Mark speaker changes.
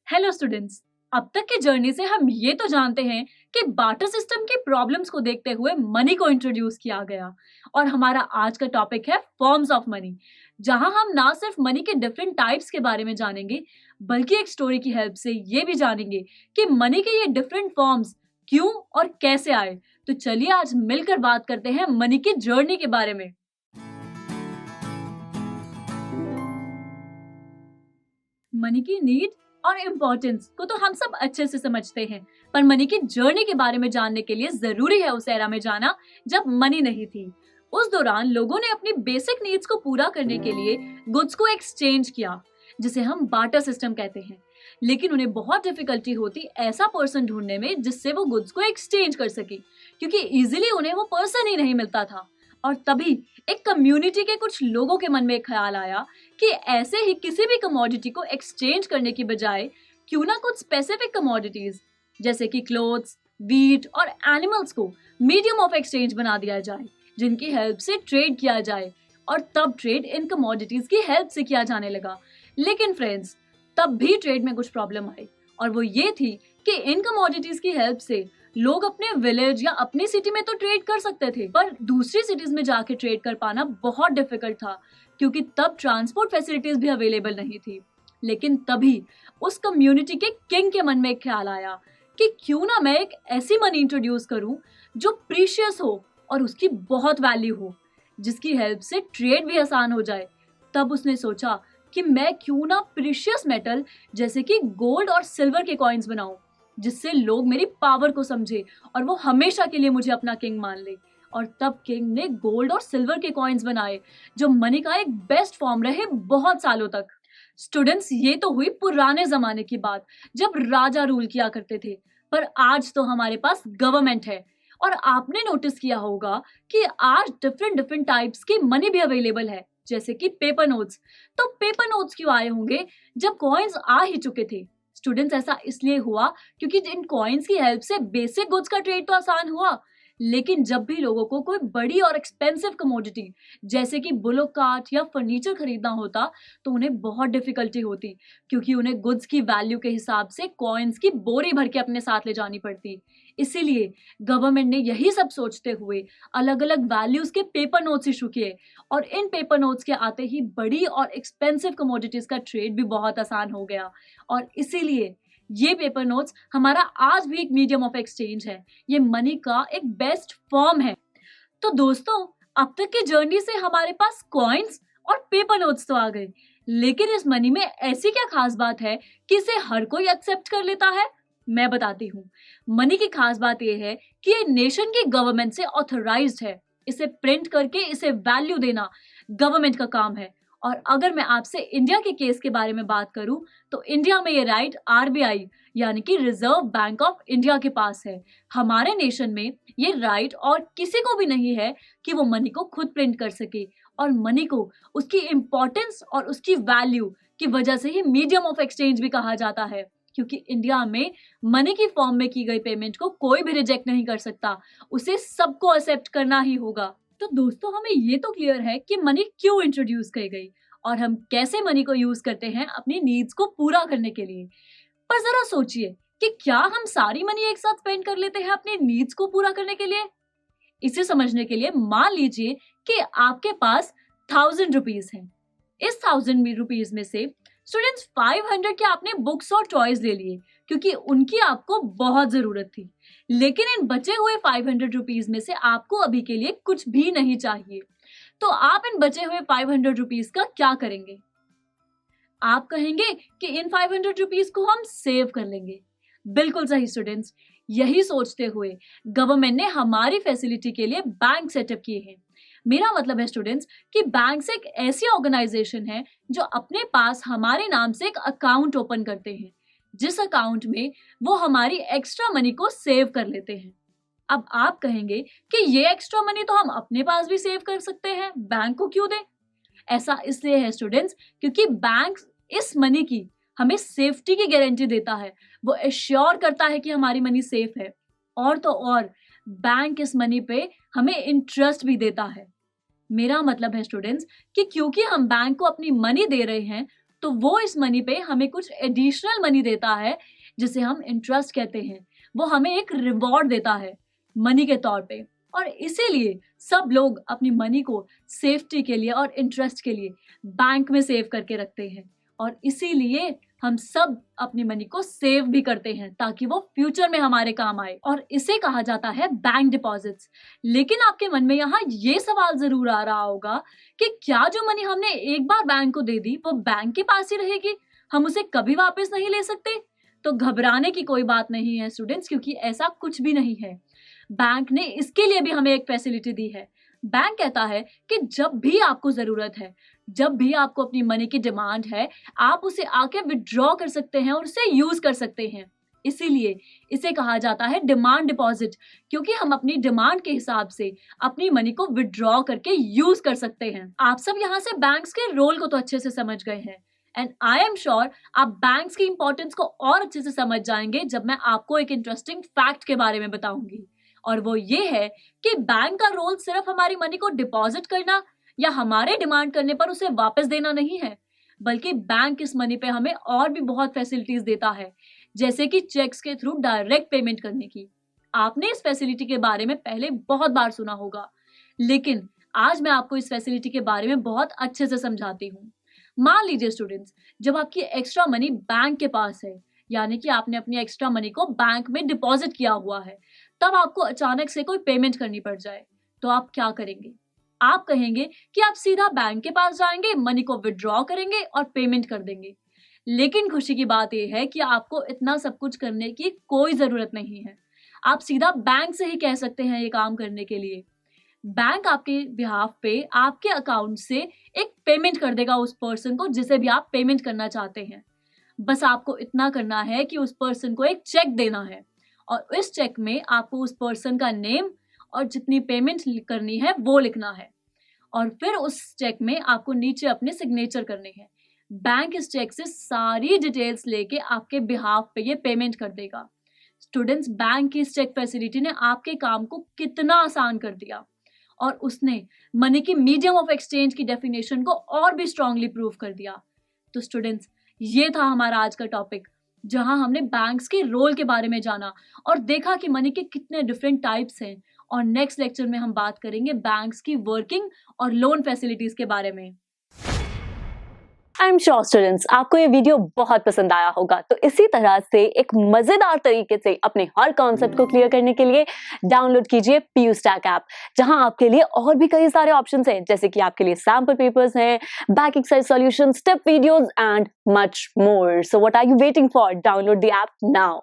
Speaker 1: Hello students. अब तक की जर्नी से हम ये तो जानते हैं कि बार्टर सिस्टम की प्रॉब्लम्स को देखते हुए मनी को इंट्रोड्यूस किया गया और हमारा आज का टॉपिक है फॉर्म्स ऑफ मनी, जहां हम ना सिर्फ मनी के डिफरेंट टाइप्स के बारे में जानेंगे बल्कि एक स्टोरी की हेल्प से ये भी जानेंगे कि मनी के ये डिफरेंट फॉर्म्स क्यों और कैसे आए। तो चलिए आज मिलकर बात करते हैं मनी की जर्नी के बारे में। मनी की नीड और इम्पोर्टेंस को तो हम सब अच्छे से समझते हैं, पर मनी की जर्नी के बारे में जानने के लिए जरूरी है उस एरा में जाना जब मनी नहीं थी। उस दौरान लोगों ने अपनी बेसिक नीड्स को पूरा करने के लिए गुड्स को एक्सचेंज किया, जिसे हम बार्टर सिस्टम कहते हैं। लेकिन उन्हें बहुत डिफिकल्टी होती ऐसा पर्सन ढूंढने में जिससे वो गुड्स को एक्सचेंज कर सके, क्योंकि इजीली उन्हें वो पर्सन ही नहीं मिलता था। और तभी एक कम्युनिटी के कुछ लोगों के मन में एक ख्याल आया कि ऐसे ही किसी भी कमोडिटी को एक्सचेंज करने की बजाय क्यों ना कुछ स्पेसिफिक कमोडिटीज जैसे कि क्लोथ्स, वीट और एनिमल्स को मीडियम ऑफ एक्सचेंज बना दिया जाए, जिनकी हेल्प से ट्रेड किया जाए। और तब ट्रेड इन कमोडिटीज की हेल्प से किया जाने लगा। लेकिन फ्रेंड्स, तब भी ट्रेड में कुछ प्रॉब्लम आई, और वो ये थी कि इन कमोडिटीज की हेल्प से लोग अपने विलेज या अपनी सिटी में तो ट्रेड कर सकते थे, पर दूसरी सिटीज में जाके ट्रेड कर पाना बहुत डिफिकल्ट था, क्योंकि तब ट्रांसपोर्ट फैसिलिटीज भी अवेलेबल नहीं थी। लेकिन तभी उस कम्युनिटी के किंग के मन में एक ख्याल आया कि क्यों ना मैं एक ऐसी मनी इंट्रोड्यूस करूं जो प्रीशियस हो और उसकी बहुत वैल्यू हो, जिसकी हेल्प से ट्रेड भी आसान हो जाए। तब उसने सोचा कि मैं क्यों ना प्रीशियस मेटल जैसे कि गोल्ड और सिल्वर के कॉइन्स बनाऊं, जिससे लोग मेरी पावर को समझे और वो हमेशा के लिए मुझे अपना किंग मान ले। और तब किंग ने गोल्ड और सिल्वर के कॉइन्स बनाए, जो मनी का एक बेस्ट फॉर्म रहे बहुत सालों तक। स्टूडेंट्स, ये तो हुई पुराने जमाने की बात, जब राजा रूल किया करते थे। पर आज तो हमारे पास गवर्नमेंट है, और आपने नोटिस किया होगा कि आज डिफरेंट डिफरेंट टाइप्स की मनी भी अवेलेबल है, जैसे कि पेपर नोट्स। तो पेपर नोट्स क्यों आए होंगे जब कॉइन्स आ ही चुके थे? स्टूडेंट्स, ऐसा इसलिए हुआ क्योंकि इन कॉइन्स की हेल्प से बेसिक गुड्स का ट्रेड तो आसान हुआ। लेकिन जब भी लोगों को कोई बड़ी और एक्सपेंसिव कमोडिटी जैसे कि बुलोक कार्ट या फर्नीचर खरीदना होता, तो उन्हें बहुत डिफिकल्टी होती, क्योंकि उन्हें गुड्स की वैल्यू के हिसाब से कॉइन्स की बोरी भर के अपने साथ ले जानी पड़ती। इसीलिए गवर्नमेंट ने यही सब सोचते हुए अलग अलग वैल्यूज के पेपर नोट्स इशू किए, और इन पेपर नोट्स के आते ही बड़ी और एक्सपेंसिव कमोडिटीज का ट्रेड भी बहुत आसान हो गया। और इसीलिए ये पेपर नोट्स हमारा आज भी एक मीडियम ऑफ एक्सचेंज है। ये मनी का एक बेस्ट फॉर्म है। तो दोस्तों, अब तक की जर्नी से हमारे पास कॉइन्स और पेपर नोट्स तो आ गए, लेकिन इस मनी में ऐसी क्या खास बात है कि इसे हर कोई एक्सेप्ट कर लेता है? मैं बताती हूँ। मनी की खास बात यह है कि ये नेशन की गवर्नमेंट से ऑथराइज्ड है। इसे प्रिंट करके इसे वैल्यू देना गवर्नमेंट का काम है। और अगर मैं आपसे इंडिया के केस के बारे में बात करूं, तो इंडिया में ये राइट आरबीआई यानी कि रिजर्व बैंक ऑफ इंडिया के पास है। हमारे नेशन में ये राइट और किसी को भी नहीं है कि वो मनी को खुद प्रिंट कर सके। और मनी को उसकी इम्पोर्टेंस और उसकी वैल्यू की वजह से ही मीडियम ऑफ एक्सचेंज भी कहा जाता है, क्योंकि इंडिया में मनी की फॉर्म में की गई पेमेंट को कोई भी रिजेक्ट नहीं कर सकता, उसे सबको एक्सेप्ट करना ही होगा। तो दोस्तों, हमें ये तो क्लियर है कि मनी क्यों इंट्रोड्यूस की गई और हम कैसे मनी को यूज करते हैं अपनी नीड्स को पूरा करने के लिए। पर जरा सोचिए कि क्या हम सारी मनी एक साथ स्पेंड कर लेते हैं अपनी नीड्स को पूरा करने के लिए? इसे समझने के लिए मान लीजिए कि आपके पास 1000 रुपीज है। इस 1000 रुपीज में से स्टूडेंट्स 500 के आपने बुक्स और टॉयज ले लिए, क्योंकि उनकी आपको बहुत जरूरत थी। लेकिन इन बचे हुए 500 रुपीज में से आपको अभी के लिए कुछ भी नहीं चाहिए। तो आप इन बचे हुए 500 रुपीज का क्या करेंगे? आप कहेंगे कि इन 500 रुपीज को हम सेव कर लेंगे। बिल्कुल सही स्टूडेंट्स, यही सोचते हुए गवर्नमेंट ने हमारी फैसिलिटी के लिए बैंक सेटअप किए हैं। मेरा मतलब है स्टूडेंट्स कि बैंक्स एक ऐसी ऑर्गेनाइजेशन है जो अपने पास हमारे नाम से एक अकाउंट ओपन करते हैं, जिस अकाउंट में वो हमारी एक्स्ट्रा मनी को सेव कर लेते हैं। अब आप कहेंगे कि ये एक्स्ट्रा मनी तो हम अपने पास भी सेव कर सकते हैं, बैंक को क्यों दें? ऐसा इसलिए है स्टूडेंट्स क्योंकि बैंक इस मनी की हमें सेफ्टी की गारंटी देता है। वो एश्योर करता है कि हमारी मनी सेफ है। और तो और, बैंक इस मनी पे हमें इंटरेस्ट भी देता है। मेरा मतलब है स्टूडेंट्स कि क्योंकि हम बैंक को अपनी मनी दे रहे हैं, तो वो इस मनी पे हमें कुछ एडिशनल मनी देता है जिसे हम इंटरेस्ट कहते हैं। वो हमें एक रिवॉर्ड देता है मनी के तौर पे, और इसीलिए सब लोग अपनी मनी को सेफ्टी के लिए और इंटरेस्ट के लिए बैंक में सेव करके रखते हैं, और इसीलिए हम सब अपनी मनी को सेव भी करते हैं ताकि वो फ्यूचर में हमारे काम आए, और इसे कहा जाता है बैंक डिपॉजिट्स। लेकिन आपके मन में यहाँ ये सवाल जरूर आ रहा होगा कि क्या जो मनी हमने एक बार बैंक को दे दी वो बैंक के पास ही रहेगी, हम उसे कभी वापस नहीं ले सकते? तो घबराने की कोई बात नहीं है स्टूडेंट्स, क्योंकि ऐसा कुछ भी नहीं है। बैंक ने इसके लिए भी हमें एक फैसिलिटी दी है। बैंक कहता है कि जब भी आपको जरूरत है, जब भी आपको अपनी मनी की डिमांड है, आप उसे आके विड्रॉ कर सकते हैं और उसे यूज कर सकते हैं। इसीलिए इसे कहा जाता है डिमांड डिपॉजिट, क्योंकि हम अपनी डिमांड के हिसाब से अपनी मनी को विड्रॉ करके यूज कर सकते हैं। आप सब यहाँ से बैंक्स के रोल को तो अच्छे से समझ गए हैं, एंड आई एम श्योर आप बैंक्स की इंपॉर्टेंस को और अच्छे से समझ जाएंगे जब मैं आपको एक इंटरेस्टिंग फैक्ट के बारे में बताऊंगी। और वो ये है कि बैंक का रोल सिर्फ हमारी मनी को डिपॉजिट करना या हमारे डिमांड करने पर उसे वापस देना नहीं है, बल्कि बैंक इस मनी पे हमें और भी बहुत फैसिलिटीज देता है, जैसे कि चेक्स के थ्रू डायरेक्ट पेमेंट करने की। आपने इस फैसिलिटी के बारे में पहले बहुत बार सुना होगा, लेकिन आज मैं आपको इस फैसिलिटी के बारे में बहुत अच्छे से समझाती हूँ। मान लीजिए स्टूडेंट्स, जब आपकी एक्स्ट्रा मनी बैंक के पास है, यानी कि आपने अपनी एक्स्ट्रा मनी को बैंक में डिपॉजिट किया हुआ है, तब आपको अचानक से कोई पेमेंट करनी पड़ जाए, तो आप क्या करेंगे? आप कहेंगे कि आप सीधा बैंक के पास जाएंगे, मनी को विड्रॉ करेंगे और पेमेंट कर देंगे। लेकिन खुशी की बात यह है कि आपको इतना सब कुछ करने की कोई जरूरत नहीं है। आप सीधा बैंक से ही कह सकते हैं ये काम करने के लिए। बैंक आपके बिहाफ पे आपके अकाउंट से एक पेमेंट कर देगा उस पर्सन को जिसे भी आप पेमेंट करना चाहते हैं। बस आपको इतना करना है कि उस पर्सन को एक चेक देना है, और इस चेक में आपको उस पर्सन का नेम और जितनी पेमेंट करनी है वो लिखना है, और फिर उस चेक में आपको नीचे अपने सिग्नेचर करने हैं। बैंक इस चेक से सारी डिटेल्स लेके आपके बिहाफ पे ये पेमेंट कर देगा। स्टूडेंट्स, बैंक की इस चेक फैसिलिटी ने आपके काम को कितना आसान कर दिया, और उसने मनी की मीडियम ऑफ एक्सचेंज की डेफिनेशन को और भी स्ट्रांगली प्रूव कर दिया। तो स्टूडेंट्स, ये था हमारा आज का टॉपिक, जहां हमने बैंक्स के रोल के बारे में जाना और देखा कि मनी के कितने डिफरेंट टाइप्स हैं। और नेक्स्ट लेक्चर में हम बात करेंगे बैंक्स की वर्किंग और लोन फैसिलिटीज के बारे में।
Speaker 2: आई एम श्योर स्टूडेंट्स, आपको ये वीडियो बहुत पसंद आया होगा। तो इसी तरह से एक मजेदार तरीके से अपने हर कॉन्सेप्ट को क्लियर करने के लिए डाउनलोड कीजिए PUStack ऐप, जहां आपके लिए और भी कई सारे ऑप्शंस हैं, जैसे कि आपके लिए सैंपल पेपर्स हैं, back exercise solution, step videos and much more. So what are you waiting for? Download the app now.